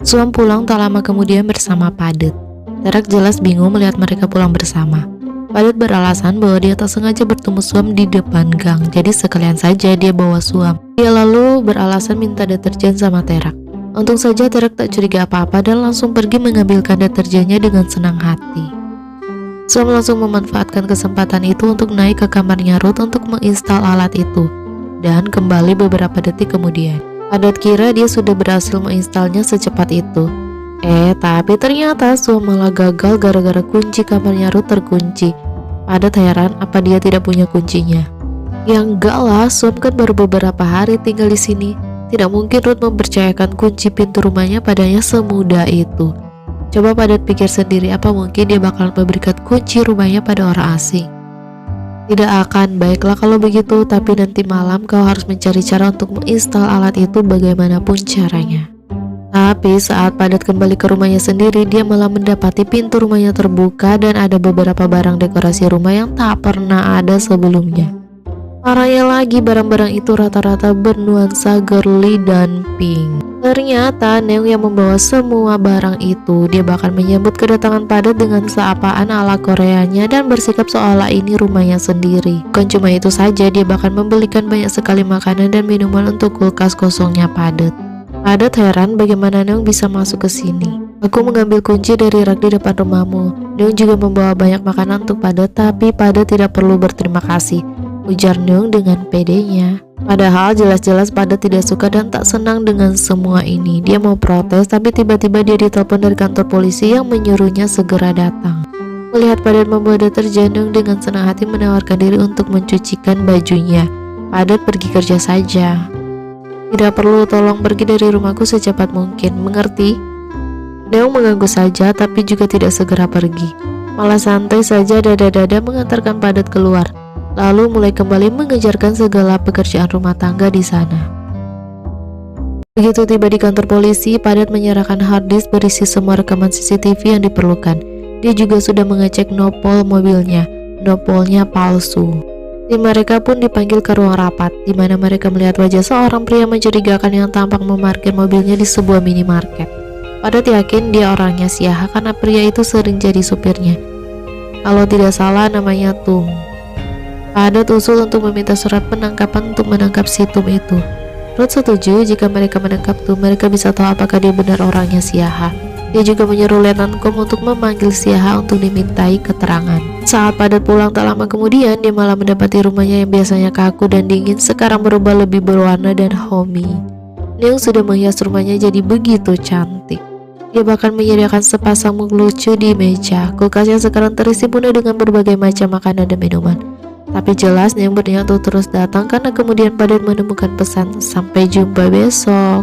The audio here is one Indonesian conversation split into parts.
Suam pulang tak lama kemudian bersama Padet. Terak jelas bingung melihat mereka pulang bersama. Padet beralasan bahwa dia tak sengaja bertemu Suam di depan gang, jadi sekalian saja dia bawa Suam. Dia lalu beralasan minta deterjen sama Terak. Untung saja Terak tak curiga apa-apa dan langsung pergi mengambilkan deterjennya dengan senang hati. Suam langsung memanfaatkan kesempatan itu untuk naik ke kamarnya Ruth untuk menginstal alat itu, dan kembali beberapa detik kemudian. Padet kira dia sudah berhasil menginstalnya secepat itu. Tapi ternyata Suam malah gagal gara-gara kunci kamarnya Ruth terkunci. Padet heran apa dia tidak punya kuncinya. Ya enggak lah, Suam kan baru beberapa hari tinggal di sini. Tidak mungkin Ruth mempercayakan kunci pintu rumahnya padanya semudah itu. Coba Padet pikir sendiri, apa mungkin dia bakal memberikan kunci rumahnya pada orang asing? Tidak akan. Baiklah kalau begitu, tapi nanti malam kau harus mencari cara untuk menginstal alat itu bagaimanapun caranya. Tapi saat Padet kembali ke rumahnya sendiri, dia malah mendapati pintu rumahnya terbuka dan ada beberapa barang dekorasi rumah yang tak pernah ada sebelumnya. Parahnya lagi, barang-barang itu rata-rata bernuansa girly dan pink. Ternyata Neung yang membawa semua barang itu. Dia bahkan menyambut kedatangan Padet dengan sapaan ala Koreanya dan bersikap seolah ini rumahnya sendiri. Bukan cuma itu saja, dia bahkan membelikan banyak sekali makanan dan minuman untuk kulkas kosongnya Padet. Padet heran bagaimana Neung bisa masuk ke sini. Aku mengambil kunci dari rak di depan rumahmu. Neung juga membawa banyak makanan untuk Padet, tapi Padet tidak perlu berterima kasih, ujar Neung dengan pedenya. Padahal jelas-jelas Padet tidak suka dan tak senang dengan semua ini. Dia mau protes, tapi tiba-tiba dia ditelepon dari kantor polisi yang menyuruhnya segera datang. Melihat Padet membawa deterjen, Neung dengan senang hati menawarkan diri untuk mencucikan bajunya. Padet pergi kerja saja. Tidak perlu, tolong pergi dari rumahku secepat mungkin, mengerti? Neung mengangguk saja, tapi juga tidak segera pergi. Malah santai saja dada-dada mengantarkan Padet keluar, lalu mulai kembali mengejarkan segala pekerjaan rumah tangga di sana. Begitu tiba di kantor polisi, Padet menyerahkan harddisk berisi semua rekaman CCTV yang diperlukan. Dia juga sudah mengecek nopol mobilnya. Nopolnya palsu. Tim mereka pun dipanggil ke ruang rapat, di mana mereka melihat wajah seorang pria mencurigakan yang tampak memarkir mobilnya di sebuah minimarket. Padet yakin dia orangnya Siaha karena pria itu sering jadi supirnya. Kalau tidak salah namanya Tung. Padet usul untuk meminta surat penangkapan untuk menangkap si Tum itu. Ruth setuju jika mereka menangkap Tum, mereka bisa tahu apakah dia benar orangnya Siaha. Dia juga menyuruh Letnan Kom untuk memanggil Siaha untuk dimintai keterangan. Saat Padet pulang tak lama kemudian, dia malah mendapati rumahnya yang biasanya kaku dan dingin sekarang berubah lebih berwarna dan homey. Neung sudah menghias rumahnya jadi begitu cantik. Dia bahkan menyediakan sepasang mug lucu di meja. Kulkasnya sekarang terisi penuh dengan berbagai macam makanan dan minuman. Tapi jelas Neung berniat untuk terus datang karena kemudian Padet menemukan pesan, sampai jumpa besok.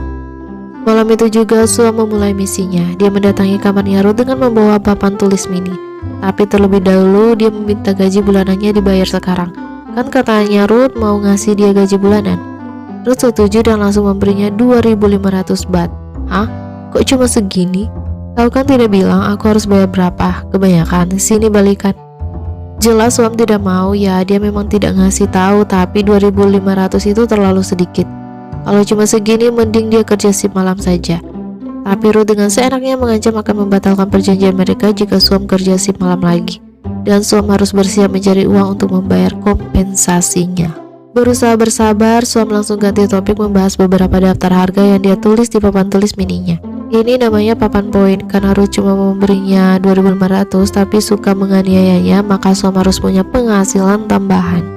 Malam itu juga Suam memulai misinya. Dia mendatangi kamarnya Ruth dengan membawa papan tulis mini. Tapi terlebih dahulu dia meminta gaji bulanannya dibayar sekarang. Kan katanya Ruth mau ngasih dia gaji bulanan. Ruth setuju dan langsung memberinya 2.500 baht. Hah? Kok cuma segini? Kau kan tidak bilang aku harus bayar berapa? Kebanyakan, sini balikan. Jelas Suam tidak mau, ya dia memang tidak ngasih tahu, tapi 2.500 itu terlalu sedikit. Kalau cuma segini mending dia kerja shift malam saja. Tapi Ruth dengan seenaknya mengancam akan membatalkan perjanjian mereka jika Suam kerja shift malam lagi. Dan Suam harus bersiap mencari uang untuk membayar kompensasinya. Berusaha bersabar, Suam langsung ganti topik membahas beberapa daftar harga yang dia tulis di papan tulis mininya. Ini namanya papan poin, karena Ruth cuma memberinya 2.500 tapi suka menganiayanya, maka Suam harus punya penghasilan tambahan.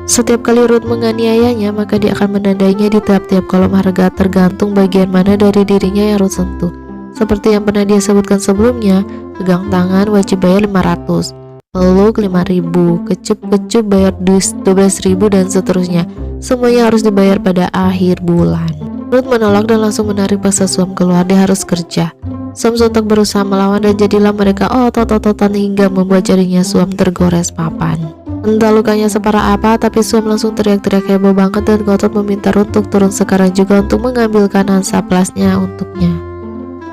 Setiap kali Ruth menganiayanya, maka dia akan menandainya di tiap-tiap kolom harga tergantung bagian mana dari dirinya yang Ruth sentuh. Seperti yang pernah dia sebutkan sebelumnya, pegang tangan wajib bayar 500, peluk 5.000, kecup-kecup bayar 12.000 dan seterusnya. Semuanya harus dibayar pada akhir bulan. Ruth menolak dan langsung menarik paksa Suam keluar, dia harus kerja. Suam sontak berusaha melawan dan jadilah mereka otot-ototan hingga membuat jarinya Suam tergores papan. Entah lukanya separah apa, tapi Suam langsung teriak-teriak heboh banget dan ngotot meminta Ruth untuk turun sekarang juga untuk mengambilkan hansaplasnya untuknya.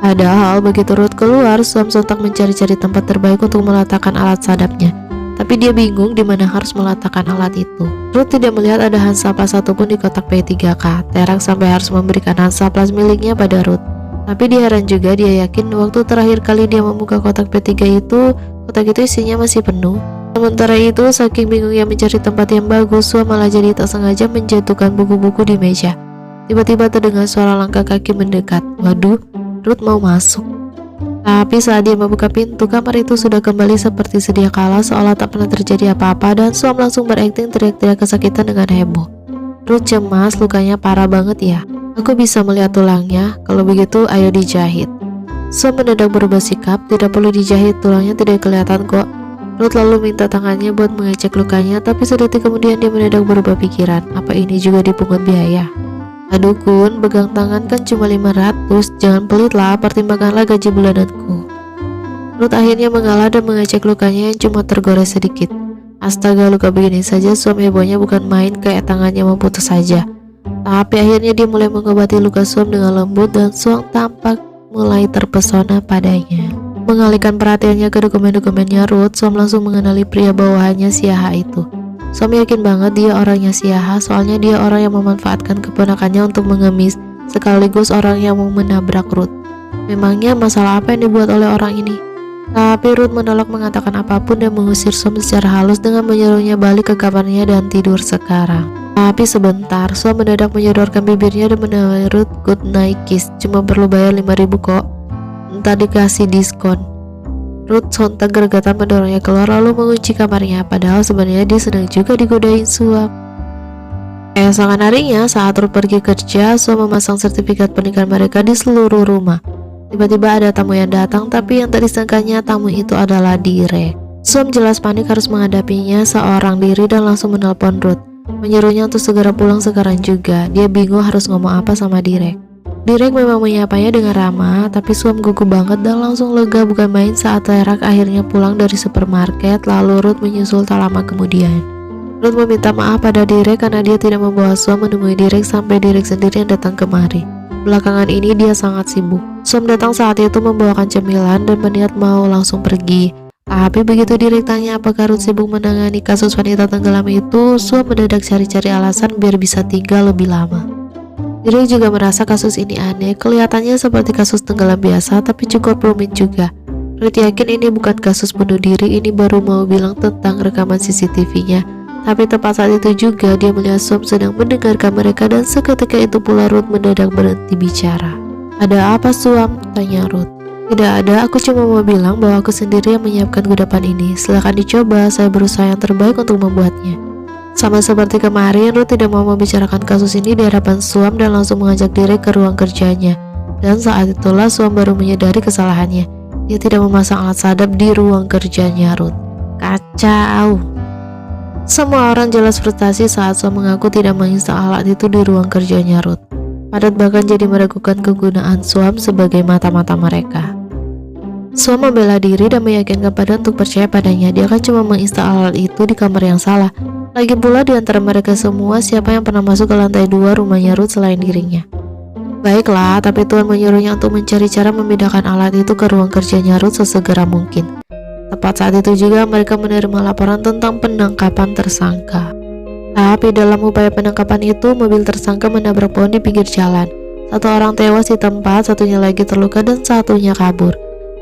Padahal begitu Ruth keluar, Suam sontak mencari-cari tempat terbaik untuk meletakkan alat sadapnya. Tapi dia bingung di mana harus meletakkan alat itu. Ruth tidak melihat ada hansaplas satupun di kotak P3K. Terak sampai harus memberikan hansaplas miliknya pada Ruth. Tapi dia heran juga, dia yakin waktu terakhir kali dia membuka kotak P3 itu, kotak itu isinya masih penuh. Sementara itu, saking bingungnya mencari tempat yang bagus, Suam malah jadi tak sengaja menjatuhkan buku-buku di meja. Tiba-tiba terdengar suara langkah kaki mendekat. Waduh, Ruth mau masuk. Tapi saat dia membuka pintu, kamar itu sudah kembali seperti sedia kala, seolah tak pernah terjadi apa-apa, dan Suam langsung berakting teriak-teriak kesakitan dengan heboh. Ruth cemas, lukanya parah banget ya. Aku bisa melihat tulangnya, kalau begitu ayo dijahit. Suam mendadak berubah sikap, tidak perlu dijahit, tulangnya tidak kelihatan kok. Ruth lalu minta tangannya buat mengecek lukanya, tapi sedetik kemudian dia mendadak berubah pikiran, apa ini juga dipungut biaya? Aduh Kun, pegang tangan kan cuma 500, jangan pelit lah, pertimbangkanlah gaji bulananku. Ruth akhirnya mengalah dan mengecek lukanya yang cuma tergores sedikit. Astaga, luka begini saja Suam hebohnya bukan main, kayak tangannya mau putus saja. Tapi akhirnya dia mulai mengobati luka Suam dengan lembut dan Suam tampak mulai terpesona padanya. Mengalihkan perhatiannya ke dokumen-dokumennya Ruth, Suam langsung mengenali pria bawahannya Siaha itu. Suam yakin banget dia orangnya Siaha, soalnya dia orang yang memanfaatkan keponakannya untuk mengemis, sekaligus orang yang mau menabrak Ruth. Memangnya masalah apa yang dibuat oleh orang ini? Tapi Ruth menolak mengatakan apapun dan mengusir Suam secara halus dengan menyuruhnya balik ke kamarnya dan tidur sekarang. Tapi sebentar, Suam mendadak menyodorkan bibirnya dan menawari Ruth good night kiss. Cuma perlu bayar 5.000 kok. Entah dikasih diskon. Ruth sontak gergatan mendorongnya keluar lalu mengunci kamarnya. Padahal sebenarnya dia sedang juga digodain Suam. Keesokan harinya, saat Ruth pergi kerja, Suam memasang sertifikat pernikahan mereka di seluruh rumah. Tiba-tiba ada tamu yang datang, tapi yang tak disangkanya tamu itu adalah Direk. Suam jelas panik harus menghadapinya seorang diri dan langsung menelpon Ruth, menyuruhnya untuk segera pulang sekarang juga. Dia bingung harus ngomong apa sama Direk. Direk memang menyapanya dengan ramah, tapi Suam gugup banget dan langsung lega bukan main saat Terak akhirnya pulang dari supermarket, lalu Ruth menyusul tak lama kemudian. Ruth meminta maaf pada Direk karena dia tidak membawa Suam menemui Direk sampai Direk sendiri yang datang kemari. Belakangan ini dia sangat sibuk. Suam datang saat itu membawakan cemilan dan berniat mau langsung pergi. Tapi begitu Direk tanya apakah Ruth sibuk menangani kasus wanita tenggelam itu, Suam mendadak cari-cari alasan biar bisa tinggal lebih lama. Direk juga merasa kasus ini aneh, kelihatannya seperti kasus tenggelam biasa tapi cukup rumit juga. Ruth yakin ini bukan kasus bunuh diri, ini baru mau bilang tentang rekaman CCTV-nya. Tapi tepat saat itu juga dia melihat Suam sedang mendengarkan mereka dan seketika itu pula Ruth mendadak berhenti bicara. Ada apa Suam? Tanya Ruth. Tidak ada, aku cuma mau bilang bahwa aku sendiri yang menyiapkan kudapan ini. Silakan dicoba, saya berusaha yang terbaik untuk membuatnya. Sama seperti kemarin, Ruth tidak mau membicarakan kasus ini di hadapan Suam dan langsung mengajak Direk ke ruang kerjanya. Dan saat itulah Suam baru menyadari kesalahannya. Dia tidak memasang alat sadap di ruang kerjanya Ruth. Kacau. Semua orang jelas frustasi saat Suam mengaku tidak menginstal alat itu di ruang kerjanya Ruth. Padat bahkan jadi meragukan kegunaan Suam sebagai mata-mata mereka. Suam membela diri dan meyakinkan Padat untuk percaya padanya. Dia kan cuma menginstal alat itu di kamar yang salah. Lagi pula di antara mereka semua, siapa yang pernah masuk ke lantai 2 rumahnya Ruth selain dirinya? Baiklah, tapi Tuhan menyuruhnya untuk mencari cara memindahkan alat itu ke ruang kerjanya Ruth sesegera mungkin. Tepat saat itu juga mereka menerima laporan tentang penangkapan tersangka. Tapi dalam upaya penangkapan itu, mobil tersangka menabrak pohon di pinggir jalan. Satu orang tewas di tempat, satunya lagi terluka dan satunya kabur.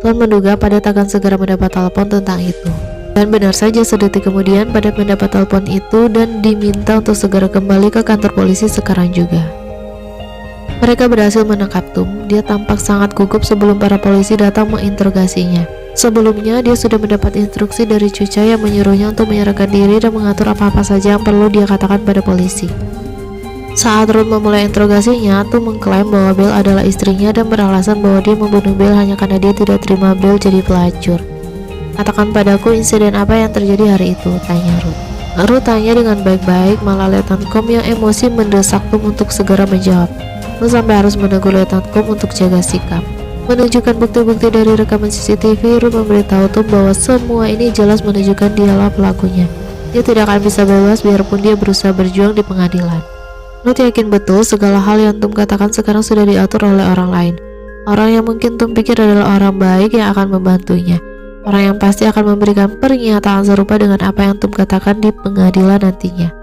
Tuhan menduga Padat akan segera mendapat telepon tentang itu. Dan benar saja sedetik kemudian Padat mendapat telepon itu dan diminta untuk segera kembali ke kantor polisi sekarang juga. Mereka berhasil menangkap Tum. Dia tampak sangat gugup sebelum para polisi datang menginterogasinya. Sebelumnya dia sudah mendapat instruksi dari Cuca yang menyuruhnya untuk menyerahkan diri dan mengatur apa-apa saja yang perlu dia katakan pada polisi. Saat Ruth memulai interogasinya, Tum mengklaim bahwa Bel adalah istrinya dan beralasan bahwa dia membunuh Bel hanya karena dia tidak terima Bel jadi pelacur. Katakan padaku insiden apa yang terjadi hari itu, tanya Ruth. Ruth tanya dengan baik-baik, malah Letnan Kom yang emosi mendesak Tum untuk segera menjawab. Tum sampai harus menegur Letnan Kom untuk jaga sikap. Menunjukkan bukti-bukti dari rekaman CCTV, Ruth memberitahu Tum bahwa semua ini jelas menunjukkan dialah pelakunya. Dia tidak akan bisa bebas biarpun dia berusaha berjuang di pengadilan. Ruth yakin betul segala hal yang Tum katakan sekarang sudah diatur oleh orang lain. Orang yang mungkin Tum pikir adalah orang baik yang akan membantunya. Orang yang pasti akan memberikan pernyataan serupa dengan apa yang Tum katakan di pengadilan nantinya.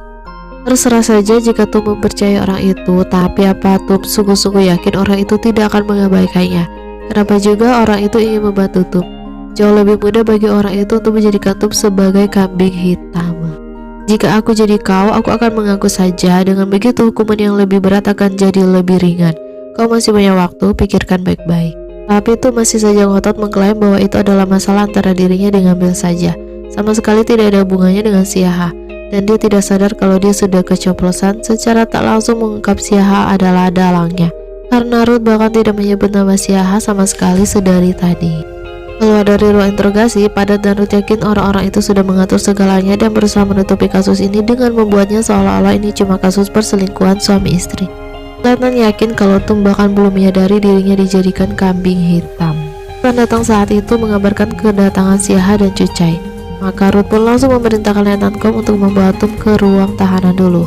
Terserah saja jika Tum mempercayai orang itu, tapi apa Tum sungguh-sungguh yakin orang itu tidak akan mengabaikannya? Kenapa juga orang itu ingin membantu Tum? Jauh lebih mudah bagi orang itu untuk menjadikan Tum sebagai kambing hitam. Jika aku jadi kau, aku akan mengaku saja. Dengan begitu hukuman yang lebih berat akan jadi lebih ringan. Kau masih punya waktu, pikirkan baik-baik. Tapi Tum masih saja ngotot mengklaim bahwa itu adalah masalah antara dirinya dengan Bel saja. Sama sekali tidak ada hubungannya dengan Siaha. Dan dia tidak sadar kalau dia sudah keceplosan. Secara tak langsung mengungkap Siaha adalah dalangnya. Karena Ruth bahkan tidak menyebut nama Siaha sama sekali sedari tadi. Keluar dari ruang interogasi, Padat dan Ruth yakin orang-orang itu sudah mengatur segalanya dan berusaha menutupi kasus ini dengan membuatnya seolah-olah ini cuma kasus perselingkuhan suami istri. Letnan yakin kalau Tum bahkan belum menyadari dirinya dijadikan kambing hitam. Tuan datang saat itu mengabarkan kedatangan Siaha dan Cucai. Maka Ruth pun langsung memerintahkan Letnan Kom untuk membawa Tum ke ruang tahanan dulu.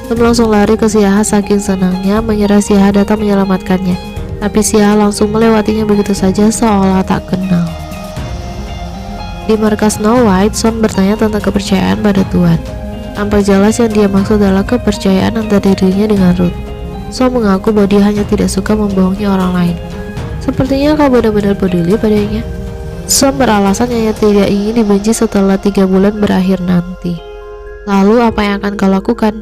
Tum langsung lari ke Siaha saking senangnya mengira Siaha datang menyelamatkannya. Tapi Siaha langsung melewatinya begitu saja seolah tak kenal. Di markas Snow White, Swan bertanya tentang kepercayaan pada Tuan. Tampak jelas yang dia maksud adalah kepercayaan antara dirinya dengan Ruth. Swan mengaku bahwa dia hanya tidak suka membohongi orang lain. Sepertinya kau benar-benar peduli padanya. Swan beralasan hanya tidak ingin dibenci setelah 3 bulan berakhir nanti. Lalu apa yang akan kau lakukan?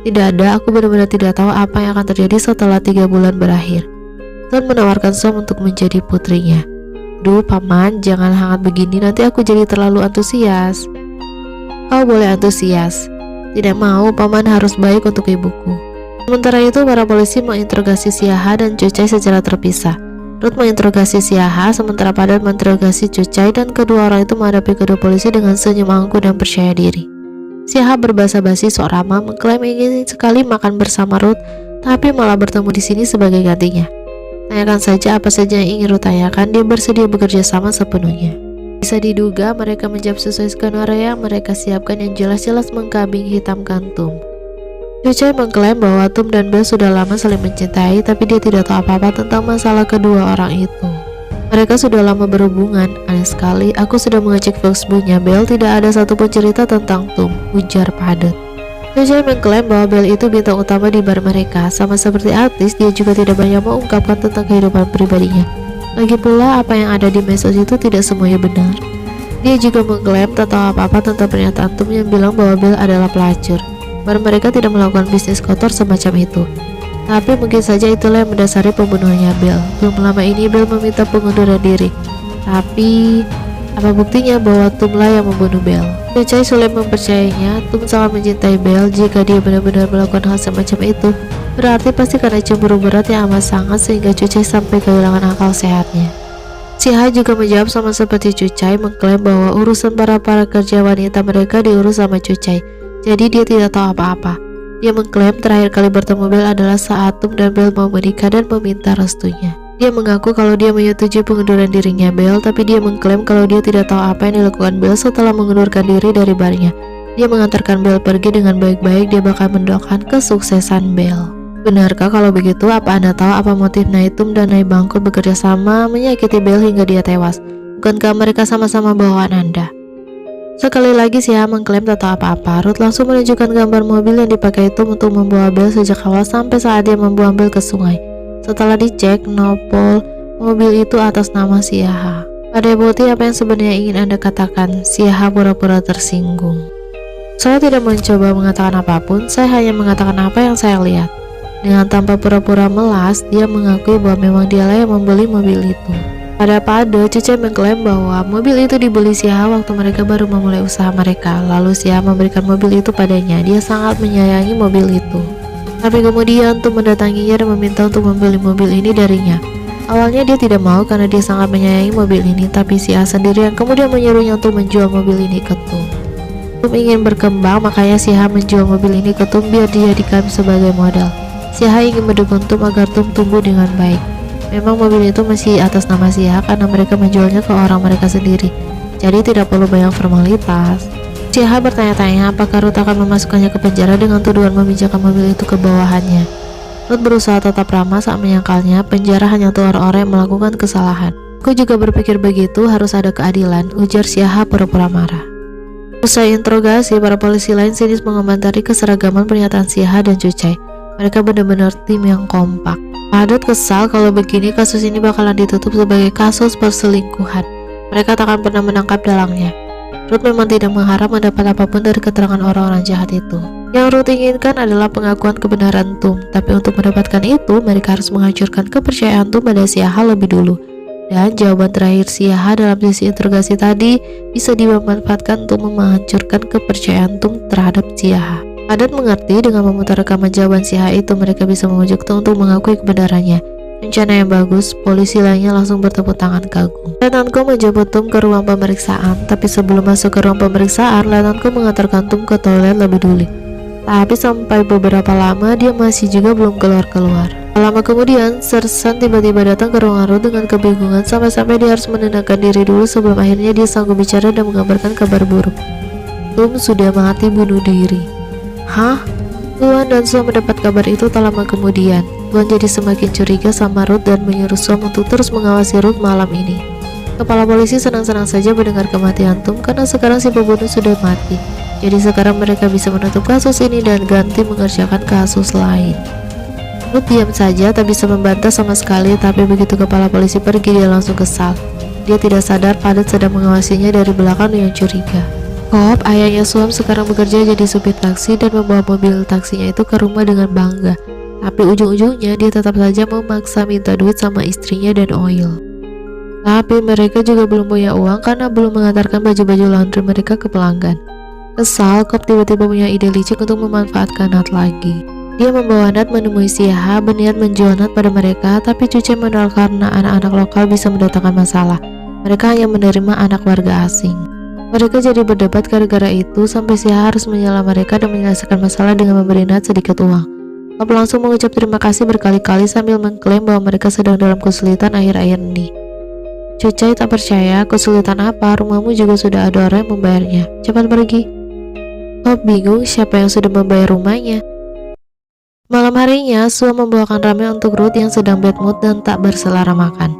Tidak ada, aku benar-benar tidak tahu apa yang akan terjadi setelah 3 bulan berakhir. Tuan menawarkan Swan untuk menjadi putrinya. Duh paman, jangan hangat begini, nanti aku jadi terlalu antusias. Kau boleh antusias. Tidak mau, paman harus baik untuk ibuku. Sementara itu para polisi menginterogasi Siaha dan Cucai secara terpisah. Ruth menginterogasi Siaha, sementara Padat menginterogasi Cucai, dan kedua orang itu menghadapi kedua polisi dengan senyum angkuh dan percaya diri. Siaha berbahasa basi sok ramah mengklaim ingin sekali makan bersama Ruth, tapi malah bertemu di sini sebagai gantinya. Tanyakan saja apa saja yang ingin Ruth tanyakan, dia bersedia bekerja sama sepenuhnya. Bisa diduga mereka menjawab sesuai skenario yang mereka siapkan yang jelas-jelas mengkambing hitamkan Tum. Cucai mengklaim bahwa Tum dan Bel sudah lama saling mencintai, tapi dia tidak tahu apa-apa tentang masalah kedua orang itu. Mereka sudah lama berhubungan, aneh sekali, aku sudah mengecek Facebooknya Bel, tidak ada satupun cerita tentang Tum, ujar Padat. Cucai mengklaim bahwa Bel itu bintang utama di bar mereka, sama seperti artis, dia juga tidak banyak mengungkapkan tentang kehidupan pribadinya. Lagi pula, apa yang ada di medsos itu tidak semuanya benar. Dia juga mengklaim tak tahu apa-apa tentang pernyataan Tum yang bilang bahwa Bel adalah pelacur. Bar mereka tidak melakukan bisnis kotor semacam itu. Tapi mungkin saja itulah yang mendasari pembunuhannya Bel. Belum lama ini Bel meminta pengunduran diri. Tapi apa buktinya bahwa Tumlah yang membunuh Bel? Cucai sulit mempercayainya. Tum sangat mencintai Bel. Jika dia benar-benar melakukan hal semacam itu, berarti pasti karena cemburu berat yang amat sangat sehingga Cucai sampai kehilangan akal sehatnya. Siaha juga menjawab sama seperti Cucai, mengklaim bahwa urusan para kerja wanita mereka diurus sama Cucai. Jadi dia tidak tahu apa-apa. Dia mengklaim terakhir kali bertemu Bel adalah saat Tum dan Bel mau menikah dan meminta restunya. Dia mengaku kalau dia menyetujui pengunduran dirinya Bel, tapi dia mengklaim kalau dia tidak tahu apa yang dilakukan Bel setelah mengundurkan diri dari barnya. Dia mengantarkan Bel pergi dengan baik-baik, dia bahkan mendoakan kesuksesan Bel. Benarkah kalau begitu? Apa Anda tahu apa motif Nyai Tum dan Nyai Bangkut bekerja sama menyakiti Bel hingga dia tewas? Bukankah mereka sama-sama bawaan Anda? Sekali lagi Siaha mengklaim tak tahu apa-apa. Ruth langsung menunjukkan gambar mobil yang dipakai Tum untuk membawa Bel sejak awal sampai saat dia membuang Bel ke sungai. Setelah dicek, nopol mobil itu atas nama Siaha. Pada bukti apa yang sebenarnya ingin Anda katakan? Siaha pura-pura tersinggung. Saya tidak mencoba mengatakan apapun, saya hanya mengatakan apa yang saya lihat. Dengan tanpa pura-pura melas, dia mengakui bahwa memang dialah yang membeli mobil itu. Pada Padat, Cucai mengklaim bahwa mobil itu dibeli Siaha waktu mereka baru memulai usaha mereka. Lalu Siaha memberikan mobil itu padanya. Dia sangat menyayangi mobil itu. Tapi kemudian Tum mendatanginya dan meminta untuk membeli mobil ini darinya. Awalnya dia tidak mau karena dia sangat menyayangi mobil ini, tapi Siaha sendiri yang kemudian menyuruhnya untuk menjual mobil ini ke Tum. Tum ingin berkembang, makanya Siaha menjual mobil ini ke Tum biar dijadikan sebagai modal. Siaha ingin mendukung Tum agar Tum tumbuh dengan baik. Memang mobil itu masih atas nama Siaha karena mereka menjualnya ke orang mereka sendiri, jadi tidak perlu banyak formalitas. Siaha bertanya-tanya apakah Ruth akan memasukkannya ke penjara dengan tuduhan meminjamkan mobil itu ke bawahannya. Ruth berusaha tetap ramah saat menyangkalnya penjara hanya untuk orang-orang yang melakukan kesalahan. Aku juga berpikir begitu, harus ada keadilan, ujar Siaha pura-pura marah. Usai interogasi, para polisi lain sinis mengomentari keseragaman pernyataan Siha dan Cucai. Mereka benar-benar tim yang kompak. Padat kesal kalau begini kasus ini bakalan ditutup sebagai kasus perselingkuhan. Mereka tak akan pernah menangkap dalangnya. Ruth memang tidak mengharap mendapat apapun dari keterangan orang-orang jahat itu. Yang Ruth inginkan adalah pengakuan kebenaran Tum, tapi untuk mendapatkan itu, mereka harus menghancurkan kepercayaan Tum pada Siaha lebih dulu. Dan jawaban terakhir Siaha dalam sesi interogasi tadi bisa dimanfaatkan untuk menghancurkan kepercayaan Tum terhadap Siaha. Padat mengerti dengan memutar rekaman jawaban Siaha itu mereka bisa memujuk Tum untuk mengakui kebenarannya. Rencana yang bagus, polisi lainnya langsung bertepuk tangan kagum. Lieutenant menjemput Tum ke ruang pemeriksaan, tapi sebelum masuk ke ruang pemeriksaan, Lieutenant mengantarkan Tum ke toilet lebih dulu. Tapi sampai beberapa lama dia masih juga belum keluar-keluar. Lama kemudian, Sersan tiba-tiba datang ke ruangan Ruth dengan kebingungan sampai-sampai dia harus menenangkan diri dulu sebelum akhirnya dia sanggup bicara dan mengabarkan kabar buruk. Tum sudah mati bunuh diri. Hah? Tuan dan Suam mendapat kabar itu tak lama kemudian. Tuan jadi semakin curiga sama Ruth dan menyuruh Suam untuk terus mengawasi Ruth malam ini. Kepala polisi senang-senang saja mendengar kematian Tum karena sekarang si pembunuh sudah mati. Jadi sekarang mereka bisa menutup kasus ini dan ganti mengerjakan kasus lain. Ruth diam saja, tak bisa membantah sama sekali, tapi begitu kepala polisi pergi dia langsung kesal. Dia tidak sadar Padat sedang mengawasinya dari belakang dengan curiga. Kop, ayahnya Suam sekarang bekerja jadi supir taksi dan membawa mobil taksinya itu ke rumah dengan bangga. Tapi ujung-ujungnya dia tetap saja memaksa minta duit sama istrinya dan Oil. Tapi mereka juga belum punya uang karena belum mengantarkan baju-baju laundry mereka ke pelanggan. Kesal, Kop tiba-tiba punya ide licik untuk memanfaatkan Nat lagi. Dia membawa Nat menemui Siaha berniat menjual Nat pada mereka, tapi Cuce menolak karena anak-anak lokal bisa mendatangkan masalah. Mereka hanya menerima anak warga asing. Mereka jadi berdebat gara-gara itu sampai Siaha harus menyela mereka dan menyelesaikan masalah dengan memberi Nat sedikit uang. Kop langsung mengucap terima kasih berkali-kali sambil mengklaim bahwa mereka sedang dalam kesulitan akhir-akhir ini. Cuce tak percaya, kesulitan apa, rumahmu juga sudah ada orang yang membayarnya. Cepat pergi. Kop bingung siapa yang sudah membayar rumahnya. Malam harinya, Suam membawakan ramen untuk Ruth yang sedang bad mood dan tak berselera makan.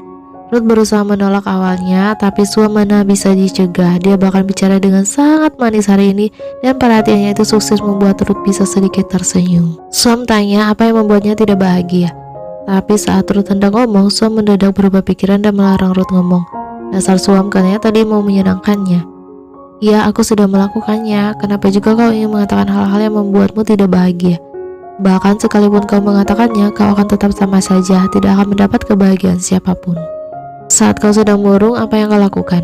Ruth berusaha menolak awalnya, tapi Suam mana bisa dicegah. Dia bahkan bicara dengan sangat manis hari ini, dan perhatiannya itu sukses membuat Ruth bisa sedikit tersenyum. Suam tanya apa yang membuatnya tidak bahagia. Tapi saat Ruth hendak ngomong, Suam mendadak berubah pikiran dan melarang Ruth ngomong. Dasar Suam, katanya tadi mau menyenangkannya. Ya, aku sudah melakukannya. Kenapa juga kau ingin mengatakan hal-hal yang membuatmu tidak bahagia? Bahkan sekalipun kau mengatakannya, kau akan tetap sama saja, tidak akan mendapat kebahagiaan siapapun. Saat kau sedang murung, apa yang kau lakukan?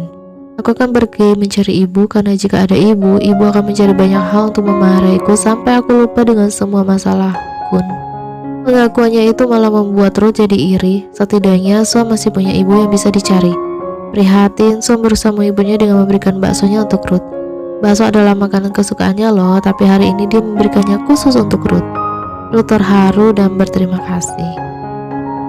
Aku akan pergi mencari ibu, karena jika ada ibu, ibu akan mencari banyak hal untuk memarahiku sampai aku lupa dengan semua masalah kun. Pengakuannya itu malah membuat Ruth jadi iri. Setidaknya Suam masih punya ibu yang bisa dicari. Prihatin, Suam berusaha mengiburnya dengan memberikan baksonya untuk Ruth. Bakso adalah makanan kesukaannya loh, tapi hari ini dia memberikannya khusus untuk Ruth. Ruth terharu dan berterima kasih.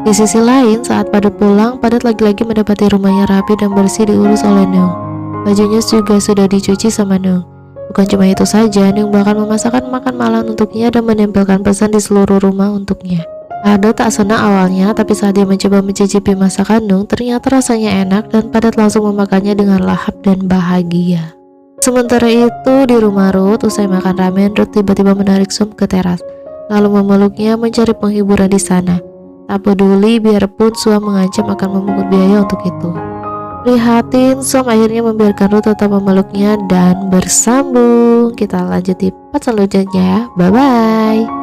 Di sisi lain, saat Padat pulang, Padat lagi-lagi mendapati rumahnya rapi dan bersih diurus oleh Neung. Bajunya juga sudah dicuci sama Neung. Bukan cuma itu saja, Neung bahkan memasakkan makan malam untuknya dan menempelkan pesan di seluruh rumah untuknya. Padat tak senang awalnya, tapi saat dia mencoba mencicipi masakan Neung, ternyata rasanya enak dan Padat langsung memakannya dengan lahap dan bahagia. Sementara itu, di rumah Ruth, usai makan ramen, Ruth tiba-tiba menarik Suam ke teras, lalu memeluknya mencari penghiburan di sana. Tak peduli biarpun Suam mengancam akan memungut biaya untuk itu. Prihatin, Suam akhirnya membiarkan Ruth tetap memeluknya dan bersambung. Kita lanjut di part selanjutnya ya. Bye-bye.